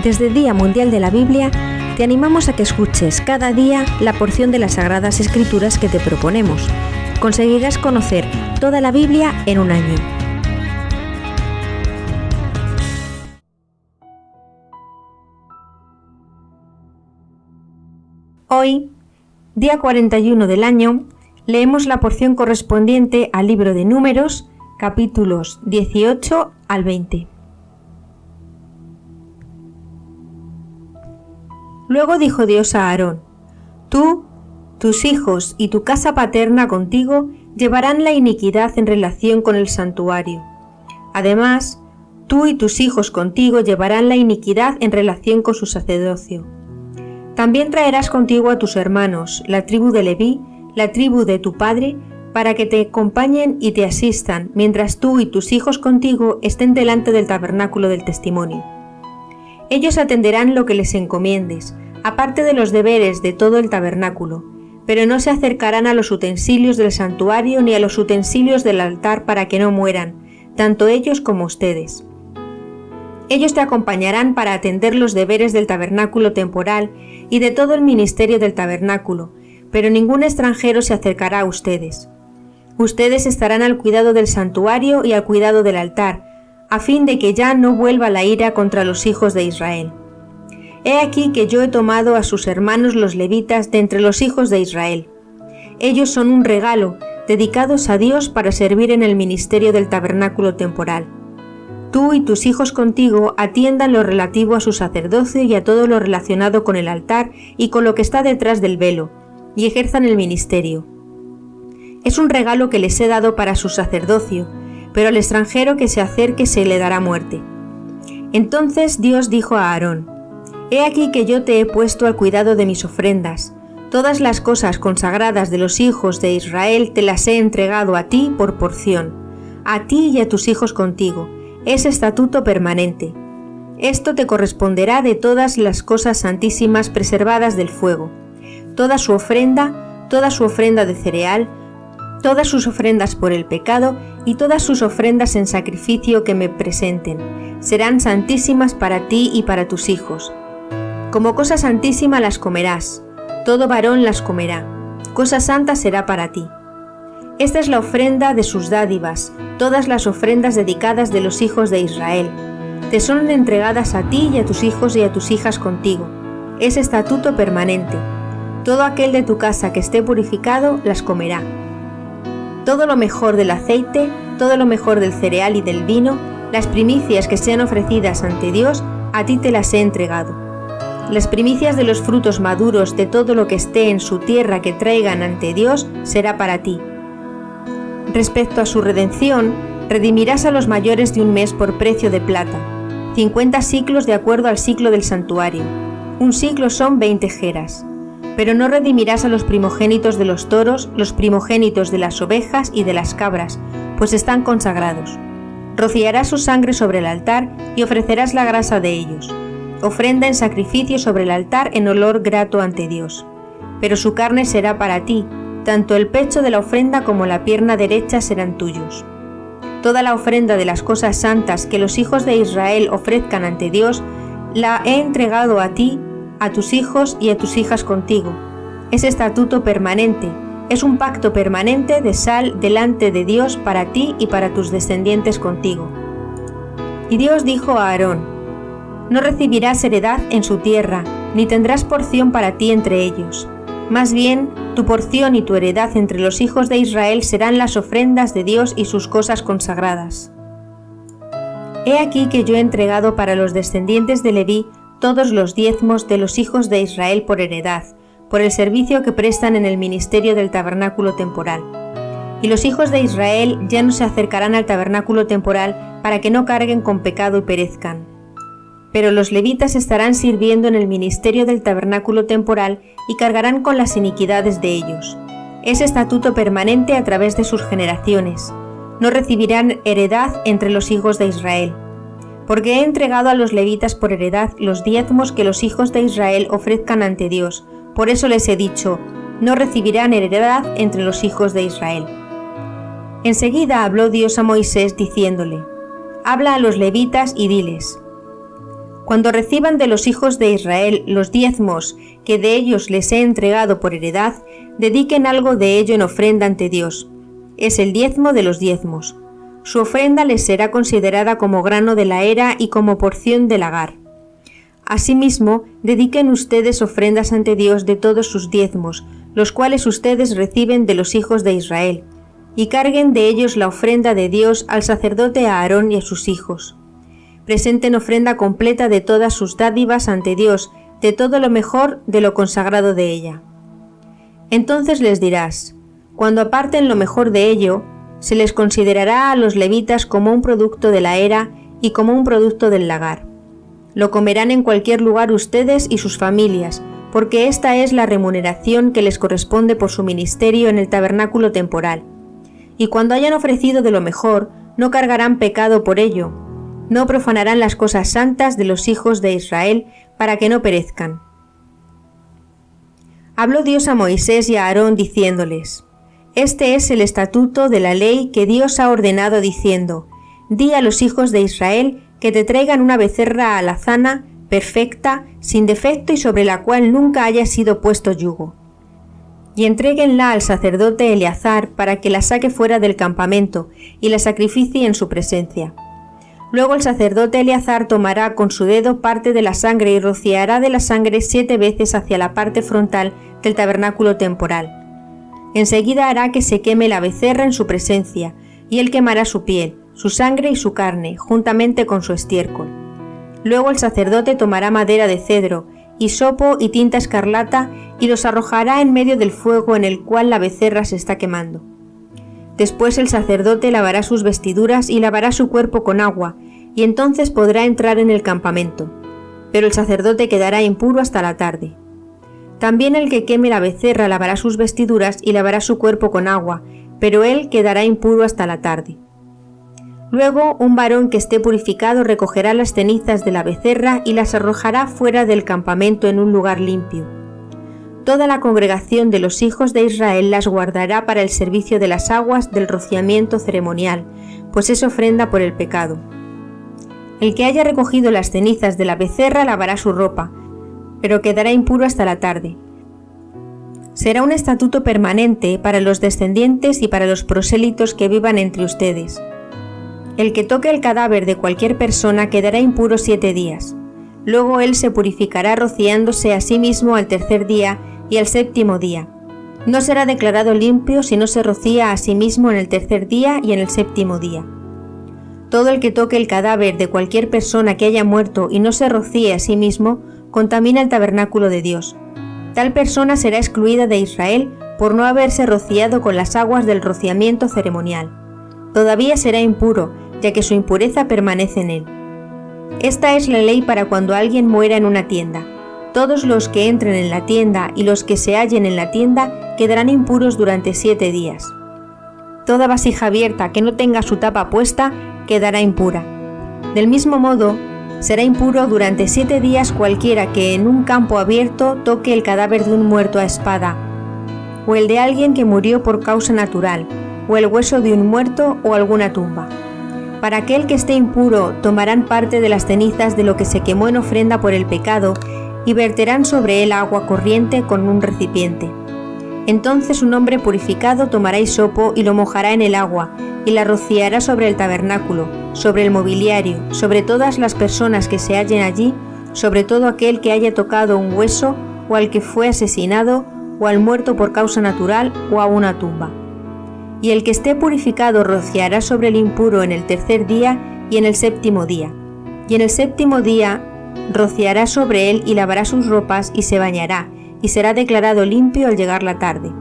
Desde Día Mundial de la Biblia, te animamos a que escuches cada día la porción de las Sagradas Escrituras que te proponemos. Conseguirás conocer toda la Biblia en un año. Hoy, día 41 del año, leemos la porción correspondiente al libro de Números, capítulos 18 al 20. Luego dijo Dios a Aarón: Tú, tus hijos y tu casa paterna contigo llevarán la iniquidad en relación con el santuario. Además, tú y tus hijos contigo llevarán la iniquidad en relación con su sacerdocio. También traerás contigo a tus hermanos, la tribu de Leví, la tribu de tu padre, para que te acompañen y te asistan, mientras tú y tus hijos contigo estén delante del tabernáculo del testimonio. Ellos atenderán lo que les encomiendes, aparte de los deberes de todo el tabernáculo, pero no se acercarán a los utensilios del santuario ni a los utensilios del altar para que no mueran, tanto ellos como ustedes. Ellos te acompañarán para atender los deberes del tabernáculo temporal y de todo el ministerio del tabernáculo, pero ningún extranjero se acercará a ustedes. Ustedes estarán al cuidado del santuario y al cuidado del altar, a fin de que ya no vuelva la ira contra los hijos de Israel. He aquí que yo he tomado a sus hermanos los levitas de entre los hijos de Israel. Ellos son un regalo, dedicados a Dios para servir en el ministerio del tabernáculo temporal. Tú y tus hijos contigo atiendan lo relativo a su sacerdocio y a todo lo relacionado con el altar y con lo que está detrás del velo, y ejerzan el ministerio. Es un regalo que les he dado para su sacerdocio, pero al extranjero que se acerque se le dará muerte. Entonces Dios dijo a Aarón: He aquí que yo te he puesto al cuidado de mis ofrendas. Todas las cosas consagradas de los hijos de Israel te las he entregado a ti por porción, a ti y a tus hijos contigo. Es estatuto permanente. Esto te corresponderá de todas las cosas santísimas preservadas del fuego. Toda su ofrenda de cereal, todas sus ofrendas por el pecado y todas sus ofrendas en sacrificio que me presenten, serán santísimas para ti y para tus hijos. Como cosa santísima las comerás, todo varón las comerá, cosa santa será para ti. Esta es la ofrenda de sus dádivas, todas las ofrendas dedicadas de los hijos de Israel. Te son entregadas a ti y a tus hijos y a tus hijas contigo. Es estatuto permanente. Todo aquel de tu casa que esté purificado las comerá. Todo lo mejor del aceite, todo lo mejor del cereal y del vino, las primicias que sean ofrecidas ante Dios, a ti te las he entregado. Las primicias de los frutos maduros de todo lo que esté en su tierra que traigan ante Dios será para ti. Respecto a su redención, redimirás a los mayores de un mes por precio de plata, 50 siclos de acuerdo al siclo del santuario. Un siclo son 20 geras. Pero no redimirás a los primogénitos de los toros, los primogénitos de las ovejas y de las cabras, pues están consagrados. Rociarás su sangre sobre el altar y ofrecerás la grasa de ellos. Ofrenda en sacrificio sobre el altar en olor grato ante Dios. Pero su carne será para ti, tanto el pecho de la ofrenda como la pierna derecha serán tuyos. Toda la ofrenda de las cosas santas que los hijos de Israel ofrezcan ante Dios, la he entregado a ti, a tus hijos y a tus hijas contigo. Es estatuto permanente, es un pacto permanente de sal delante de Dios para ti y para tus descendientes contigo. Y Dios dijo a Aarón: No recibirás heredad en su tierra, ni tendrás porción para ti entre ellos. Más bien, tu porción y tu heredad entre los hijos de Israel serán las ofrendas de Dios y sus cosas consagradas. He aquí que yo he entregado para los descendientes de Leví todos los diezmos de los hijos de Israel por heredad, por el servicio que prestan en el ministerio del tabernáculo temporal. Y los hijos de Israel ya no se acercarán al tabernáculo temporal para que no carguen con pecado y perezcan. Pero los levitas estarán sirviendo en el ministerio del tabernáculo temporal y cargarán con las iniquidades de ellos. Es estatuto permanente a través de sus generaciones. No recibirán heredad entre los hijos de Israel. Porque he entregado a los levitas por heredad los diezmos que los hijos de Israel ofrezcan ante Dios. Por eso les he dicho: no recibirán heredad entre los hijos de Israel. Enseguida habló Dios a Moisés diciéndole: Habla a los levitas y diles: Cuando reciban de los hijos de Israel los diezmos que de ellos les he entregado por heredad, dediquen algo de ello en ofrenda ante Dios. Es el diezmo de los diezmos. Su ofrenda les será considerada como grano de la era y como porción del lagar. Asimismo, dediquen ustedes ofrendas ante Dios de todos sus diezmos, los cuales ustedes reciben de los hijos de Israel, y carguen de ellos la ofrenda de Dios al sacerdote Aarón y a sus hijos. Presenten ofrenda completa de todas sus dádivas ante Dios, de todo lo mejor de lo consagrado de ella. Entonces les dirás, cuando aparten lo mejor de ello, se les considerará a los levitas como un producto de la era y como un producto del lagar. Lo comerán en cualquier lugar ustedes y sus familias, porque esta es la remuneración que les corresponde por su ministerio en el tabernáculo temporal. Y cuando hayan ofrecido de lo mejor, no cargarán pecado por ello, no profanarán las cosas santas de los hijos de Israel para que no perezcan. Habló Dios a Moisés y a Aarón diciéndoles, Este es el estatuto de la ley que Dios ha ordenado diciendo, Di a los hijos de Israel que te traigan una becerra alazana, perfecta, sin defecto y sobre la cual nunca haya sido puesto yugo. Y entréguenla al sacerdote Eleazar para que la saque fuera del campamento y la sacrificie en su presencia. Luego el sacerdote Eleazar tomará con su dedo parte de la sangre y rociará de la sangre 7 veces hacia la parte frontal del tabernáculo temporal. Enseguida hará que se queme la becerra en su presencia, y él quemará su piel, su sangre y su carne, juntamente con su estiércol. Luego el sacerdote tomará madera de cedro, hisopo y tinta escarlata, y los arrojará en medio del fuego en el cual la becerra se está quemando. Después el sacerdote lavará sus vestiduras y lavará su cuerpo con agua, y entonces podrá entrar en el campamento. Pero el sacerdote quedará impuro hasta la tarde. También el que queme la becerra lavará sus vestiduras y lavará su cuerpo con agua, pero él quedará impuro hasta la tarde. Luego un varón que esté purificado recogerá las cenizas de la becerra y las arrojará fuera del campamento en un lugar limpio. Toda la congregación de los hijos de Israel las guardará para el servicio de las aguas del rociamiento ceremonial, pues es ofrenda por el pecado. El que haya recogido las cenizas de la becerra lavará su ropa, pero quedará impuro hasta la tarde. Será un estatuto permanente para los descendientes y para los prosélitos que vivan entre ustedes. El que toque el cadáver de cualquier persona quedará impuro 7 días. Luego él se purificará rociándose a sí mismo al tercer día y al 7º día. No será declarado limpio si no se rocía a sí mismo en el tercer día y en el 7º día. Todo el que toque el cadáver de cualquier persona que haya muerto y no se rocíe a sí mismo, contamina el tabernáculo de Dios. Tal persona será excluida de Israel por no haberse rociado con las aguas del rociamiento ceremonial. Todavía será impuro, ya que su impureza permanece en él. Esta es la ley para cuando alguien muera en una tienda. Todos los que entren en la tienda y los que se hallen en la tienda quedarán impuros durante 7 días. Toda vasija abierta que no tenga su tapa puesta quedará impura. Del mismo modo, será impuro durante 7 días cualquiera que en un campo abierto toque el cadáver de un muerto a espada, o el de alguien que murió por causa natural, o el hueso de un muerto o alguna tumba. Para aquel que esté impuro tomarán parte de las cenizas de lo que se quemó en ofrenda por el pecado y verterán sobre él agua corriente con un recipiente. Entonces un hombre purificado tomará hisopo y lo mojará en el agua y la rociará sobre el tabernáculo, sobre el mobiliario, sobre todas las personas que se hallen allí, sobre todo aquel que haya tocado un hueso o al que fue asesinado o al muerto por causa natural o a una tumba. Y el que esté purificado rociará sobre el impuro en el tercer día y en el 7º día. Y en el 7º día rociará sobre él y lavará sus ropas y se bañará, y será declarado limpio al llegar la tarde.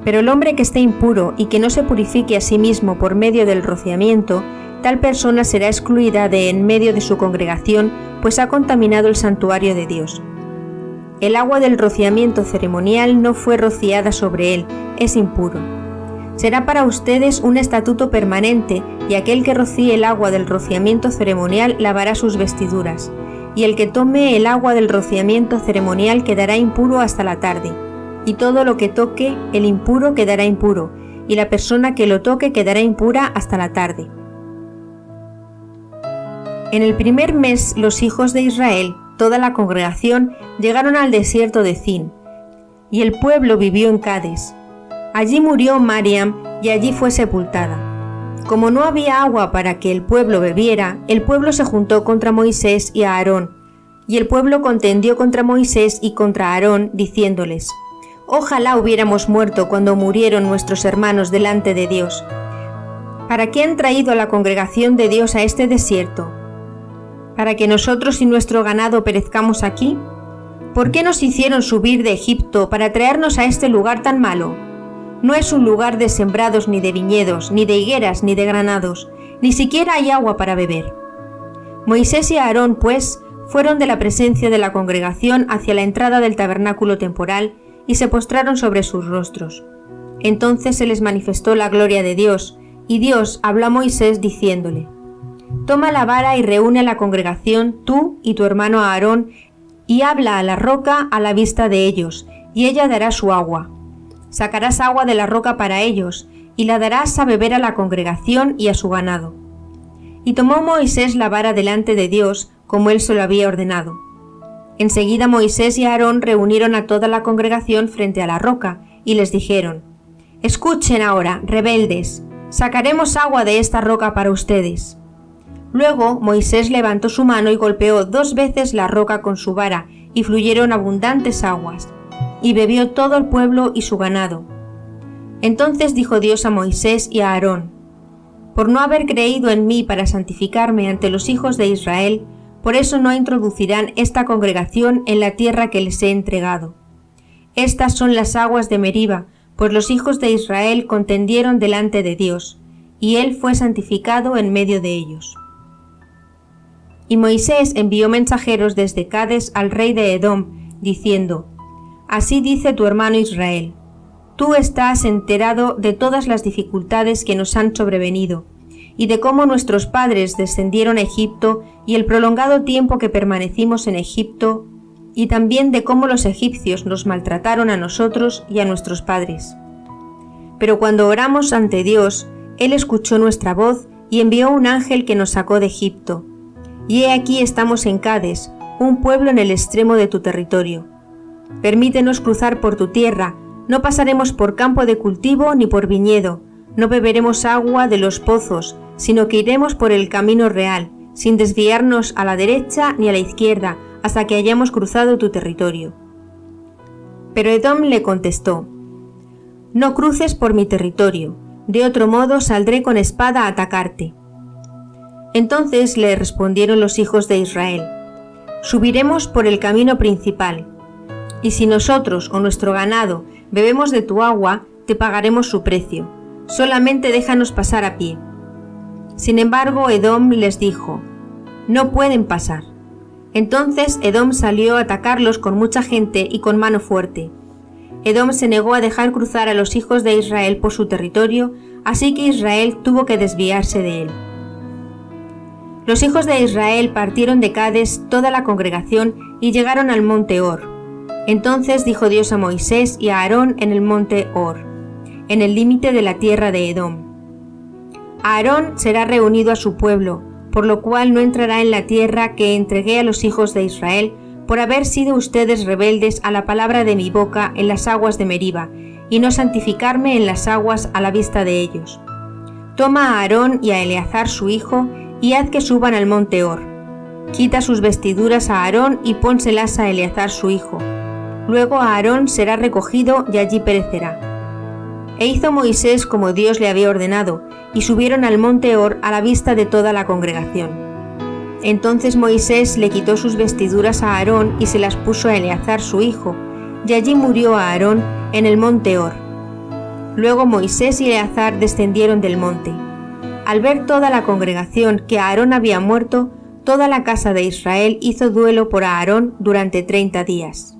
Pero el hombre que esté impuro y que no se purifique a sí mismo por medio del rociamiento, tal persona será excluida de en medio de su congregación, pues ha contaminado el santuario de Dios. El agua del rociamiento ceremonial no fue rociada sobre él, es impuro. Será para ustedes un estatuto permanente, y aquel que rocíe el agua del rociamiento ceremonial lavará sus vestiduras, y el que tome el agua del rociamiento ceremonial quedará impuro hasta la tarde, y todo lo que toque el impuro quedará impuro, y la persona que lo toque quedará impura hasta la tarde. En el primer mes los hijos de Israel, toda la congregación, llegaron al desierto de Zin, y el pueblo vivió en Cades. Allí murió Miriam y allí fue sepultada. Como no había agua para que el pueblo bebiera, el pueblo se juntó contra Moisés y Aarón, y el pueblo contendió contra Moisés y contra Aarón, diciéndoles: Ojalá hubiéramos muerto cuando murieron nuestros hermanos delante de Dios. ¿Para qué han traído a la congregación de Dios a este desierto? ¿Para que nosotros y nuestro ganado perezcamos aquí? ¿Por qué nos hicieron subir de Egipto para traernos a este lugar tan malo? No es un lugar de sembrados ni de viñedos, ni de higueras ni de granados, ni siquiera hay agua para beber. Moisés y Aarón, pues, fueron de la presencia de la congregación hacia la entrada del tabernáculo temporal y se postraron sobre sus rostros. Entonces se les manifestó la gloria de Dios, y Dios habló a Moisés diciéndole: Toma la vara y reúne a la congregación, tú y tu hermano Aarón, y habla a la roca a la vista de ellos, y ella dará su agua. Sacarás agua de la roca para ellos, y la darás a beber a la congregación y a su ganado. Y tomó Moisés la vara delante de Dios, como él se lo había ordenado. Enseguida Moisés y Aarón reunieron a toda la congregación frente a la roca, y les dijeron: Escuchen ahora, rebeldes, sacaremos agua de esta roca para ustedes. Luego Moisés levantó su mano y golpeó 2 veces la roca con su vara, y fluyeron abundantes aguas, y bebió todo el pueblo y su ganado. Entonces dijo Dios a Moisés y a Aarón: Por no haber creído en mí para santificarme ante los hijos de Israel, por eso no introducirán esta congregación en la tierra que les he entregado. Estas son las aguas de Meriba, pues los hijos de Israel contendieron delante de Dios, y él fue santificado en medio de ellos. Y Moisés envió mensajeros desde Cades al rey de Edom, diciendo: Así dice tu hermano Israel: Tú estás enterado de todas las dificultades que nos han sobrevenido, y de cómo nuestros padres descendieron a Egipto y el prolongado tiempo que permanecimos en Egipto, y también de cómo los egipcios nos maltrataron a nosotros y a nuestros padres. Pero cuando oramos ante Dios, Él escuchó nuestra voz y envió un ángel que nos sacó de Egipto. Y he aquí estamos en Cades, un pueblo en el extremo de tu territorio. Permítenos cruzar por tu tierra, no pasaremos por campo de cultivo ni por viñedo, no beberemos agua de los pozos, sino que iremos por el camino real, sin desviarnos a la derecha ni a la izquierda, hasta que hayamos cruzado tu territorio. Pero Edom le contestó: No cruces por mi territorio, de otro modo saldré con espada a atacarte. Entonces le respondieron los hijos de Israel: Subiremos por el camino principal, y si nosotros o nuestro ganado bebemos de tu agua, te pagaremos su precio. Solamente déjanos pasar a pie. Sin embargo, Edom les dijo: No pueden pasar. Entonces Edom salió a atacarlos con mucha gente y con mano fuerte. Edom se negó a dejar cruzar a los hijos de Israel por su territorio, así que Israel tuvo que desviarse de él. Los hijos de Israel partieron de Cades toda la congregación y llegaron al monte Hor. Entonces dijo Dios a Moisés y a Aarón en el monte Hor, en el límite de la tierra de Edom: Aarón será reunido a su pueblo, por lo cual no entrará en la tierra que entregué a los hijos de Israel, por haber sido ustedes rebeldes a la palabra de mi boca en las aguas de Meriba, y no santificarme en las aguas a la vista de ellos. Toma a Aarón y a Eleazar su hijo, y haz que suban al monte Hor. Quita sus vestiduras a Aarón y pónselas a Eleazar su hijo. Luego Aarón será recogido y allí perecerá. E hizo Moisés como Dios le había ordenado, y subieron al monte Hor a la vista de toda la congregación. Entonces Moisés le quitó sus vestiduras a Aarón y se las puso a Eleazar su hijo, y allí murió Aarón en el monte Hor. Luego Moisés y Eleazar descendieron del monte. Al ver toda la congregación que Aarón había muerto, toda la casa de Israel hizo duelo por Aarón durante 30 días.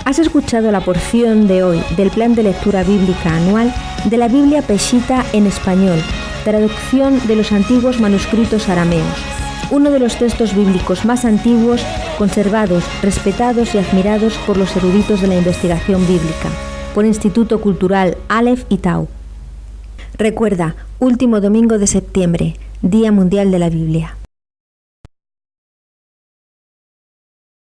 Has escuchado la porción de hoy del plan de lectura bíblica anual de la Biblia Peshitta en español, traducción de los antiguos manuscritos arameos, uno de los textos bíblicos más antiguos, conservados, respetados y admirados por los eruditos de la investigación bíblica. por Instituto Cultural Aleph y Tau. Recuerda, último domingo de septiembre, Día Mundial de la Biblia.